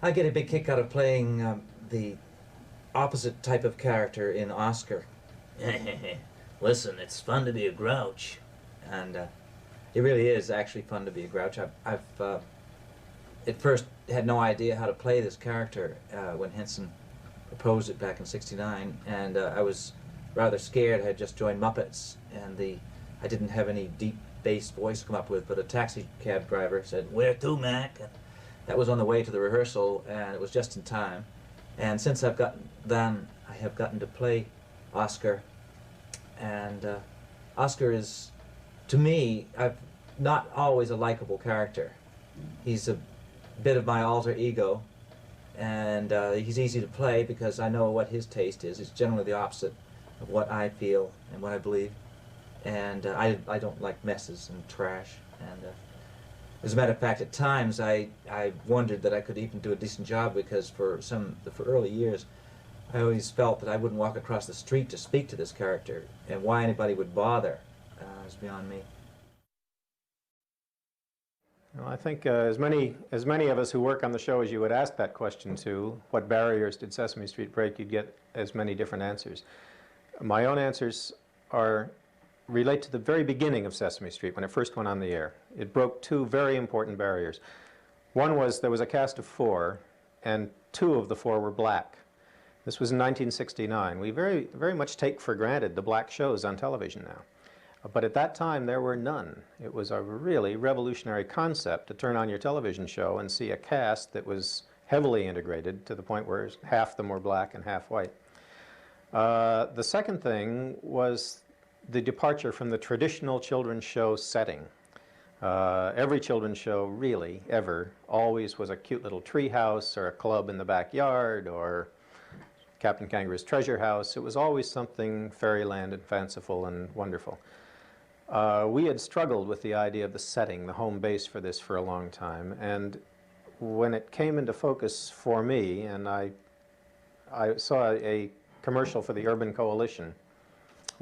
I get a big kick out of playing the opposite type of character in Oscar, Listen, it's fun to be a grouch. and it really is actually fun to be a grouch. I've at first had no idea how to play this character when Henson proposed it back in '69, and I was rather scared. I had just joined Muppets, and I didn't have any deep bass voice to come up with, but a taxi cab driver said, "Where to, Mac?" And that was on the way to the rehearsal, and it was just in time. And since I have gotten to play Oscar, and Oscar is, to me, I've not always a likable character. He's a bit of my alter ego, and he's easy to play because I know what his taste is. It's generally the opposite of what I feel and what I believe, and I don't like messes and trash. And as a matter of fact, at times I wondered that I could even do a decent job, because for early years I always felt that I wouldn't walk across the street to speak to this character, and why anybody would bother is beyond me. Well, I think as many of us who work on the show as you would ask that question to, what barriers did Sesame Street break, you'd get as many different answers. My own answers relate to the very beginning of Sesame Street, when it first went on the air. It broke two very important barriers. One was there was a cast of 4, and 2 of the 4 were black. This was in 1969. We very, very much take for granted the black shows on television now. But at that time, there were none. It was a really revolutionary concept to turn on your television show and see a cast that was heavily integrated to the point where half them were black and half white. The second thing was the departure from the traditional children's show setting. Every children's show, really, ever, always was a cute little tree house or a club in the backyard or Captain Kangaroo's treasure house. It was always something fairyland and fanciful and wonderful. We had struggled with the idea of the setting, the home base for this, for a long time. And when it came into focus for me, and I saw a commercial for the Urban Coalition,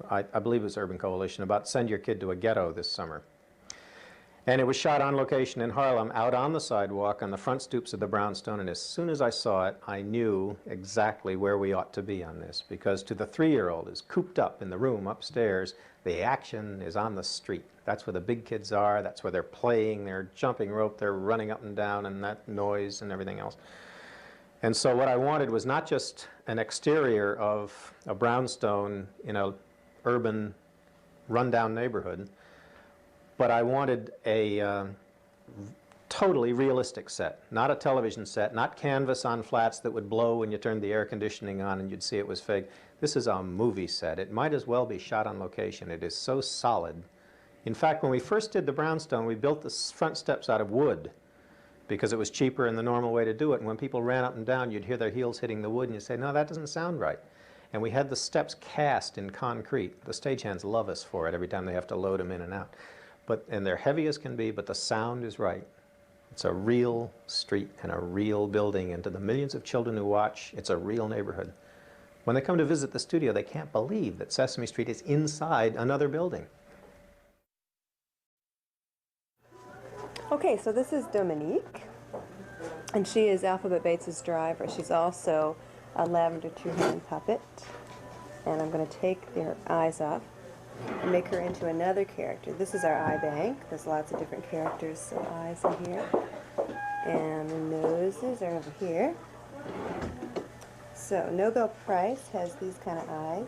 I believe it was Urban Coalition, about send your kid to a ghetto this summer. And it was shot on location in Harlem, out on the sidewalk on the front stoops of the brownstone. And as soon as I saw it, I knew exactly where we ought to be on this. Because to the 3-year-old who's cooped up in the room upstairs, the action is on the street. That's where the big kids are. That's where they're playing. They're jumping rope. They're running up and down, and that noise and everything else. And so what I wanted was not just an exterior of a brownstone in a urban, rundown neighborhood, but I wanted a totally realistic set, not a television set, not canvas on flats that would blow when you turned the air conditioning on and you'd see it was fake. This is a movie set. It might as well be shot on location. It is so solid. In fact, when we first did the brownstone, we built the front steps out of wood because it was cheaper and the normal way to do it. And when people ran up and down, you'd hear their heels hitting the wood and you'd say, no, that doesn't sound right. And we had the steps cast in concrete. The stagehands love us for it every time they have to load them in and out. And they're heavy as can be, but the sound is right. It's a real street and a real building, and to the millions of children who watch, it's a real neighborhood. When they come to visit the studio, they can't believe that Sesame Street is inside another building. Okay, so this is Dominique, and she is Alphabet Bates's driver. She's also a lavender two-hand puppet, and I'm going to take their eyes off and make her into another character. This is our eye bank. There's lots of different characters, so eyes in here. And the noses are over here. So Nobel Price has these kind of eyes.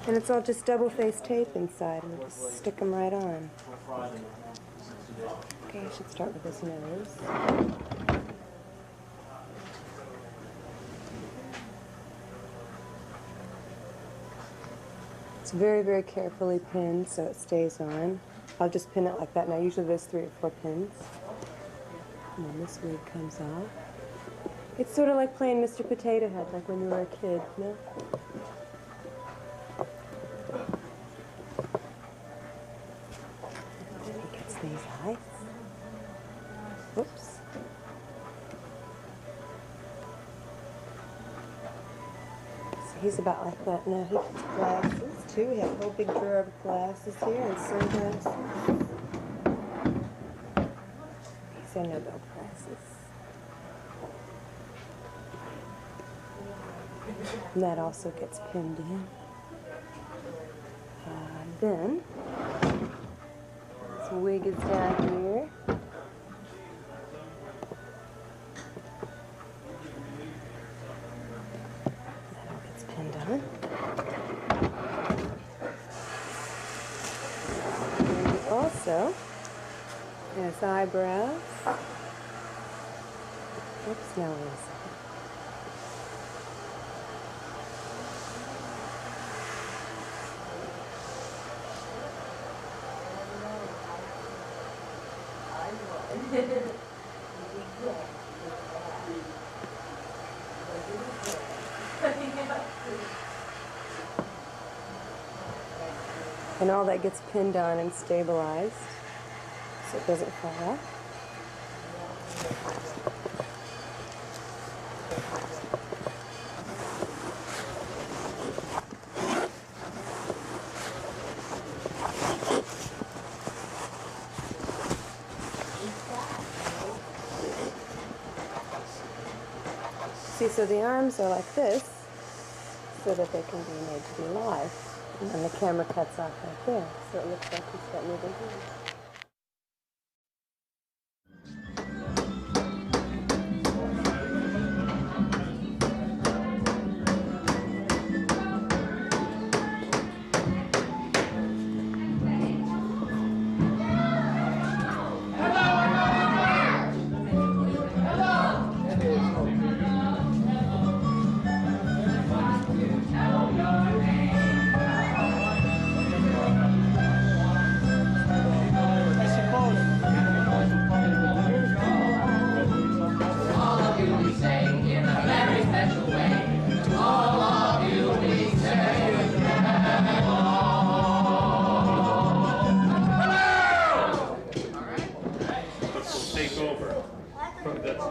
And it's all just double-faced tape inside, and we just stick them right on. Okay, I should start with his nose. It's very, very carefully pinned so it stays on. I'll just pin it like that. Now usually there's 3 or 4 pins. And then this wig comes off. It's sort of like playing Mr. Potato Head, like when you were a kid, you know? And then he gets these eyes. Whoops. He's about like that now. He gets glasses too. We have a whole big drawer of glasses here and sunglasses. and Nobel Prizes. And that also gets pinned in. Then, this wig is down here. That all gets pinned on. And also, his eyebrows. Oops, no, wait a second. And all that gets pinned on and stabilized so it doesn't fall off. See, so the arms are like this so that they can be made to be live. And then the camera cuts off right there, so it looks like he's got moving hands.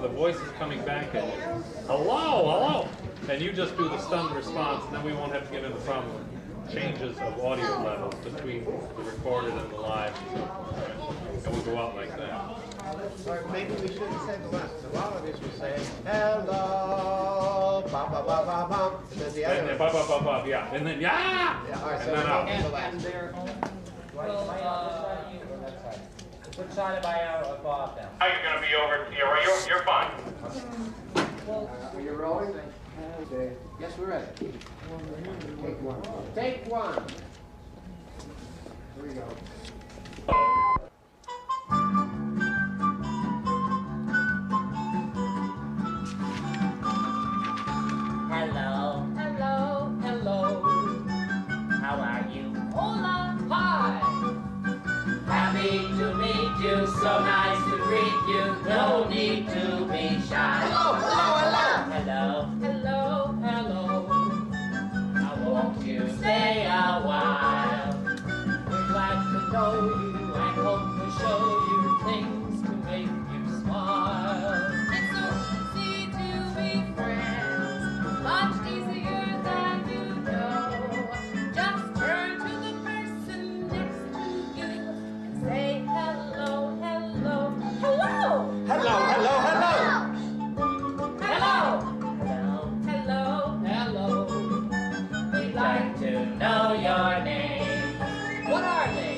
The voice is coming back at you. Hello, hello. And you just do the stunned response, and then we won't have to get into the problem of changes of audio levels between the recorded and the live. And we'll go out like that. Or maybe we shouldn't say the last. A lot of us will say, hello, ba ba ba ba ba. And then the other And then ba ba ba ba, yeah. And then yeah. Yeah, all right, so and then out. the last. Which side am I above now? You're gonna be over. You're fine. Are you rolling? Okay. Yes, we're ready. Take one. Take one. Here we go. Hello. Hello. Hello. How are you? Hola. Hi. Happy to meet you. So nice to greet you. No need to be shy. Hello, hello, hello. Hello. Hello. Hello. Now won't you stay a while? We're glad to know you and hope to show you things to make you smile. It's so easy to be friends, much easier than you know. Just turn to the person next to you and say hello, hello, hello! Hello, hello, hello. Hello! Hello. Hello! Hello. We'd like to know your names. What are they?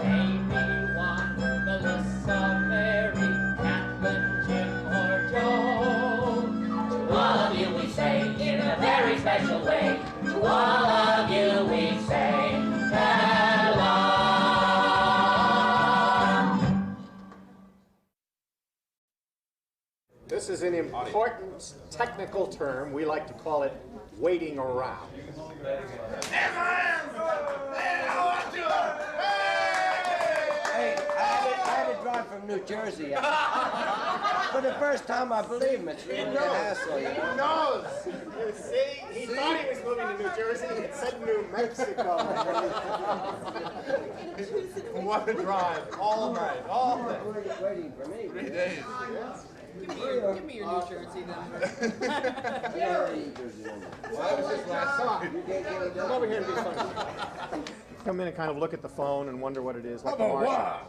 Amy, Juan, Melissa, Mary, Kathleen, Jim, or Joe. To all of you we say in a very special way. To all of you we say hello. This is an important technical term. We like to call it waiting around. Hey, I had to drive from New Jersey. For the first time, I believe him. It's really an hassle, you know? He knows. You see? He thought he was moving to New Jersey. It said New Mexico. What a drive. All night. All day. Waiting for me. 3 days. Give me your New Jersey number. Well, that was his last song. Come over here and be funny. Come in and kind of look at the phone and wonder what it is, like the Martian.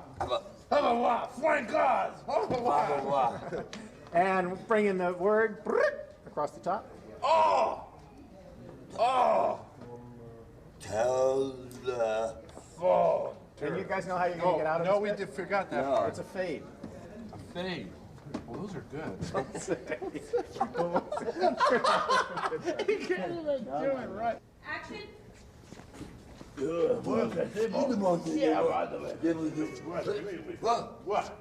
And bring in the word across the top. Telephone. And you guys know how you're going to get out of No, this we bit? did forgot that No, part. it's a fade. A fade. Well, those are good. He can't even do it right. Action. What?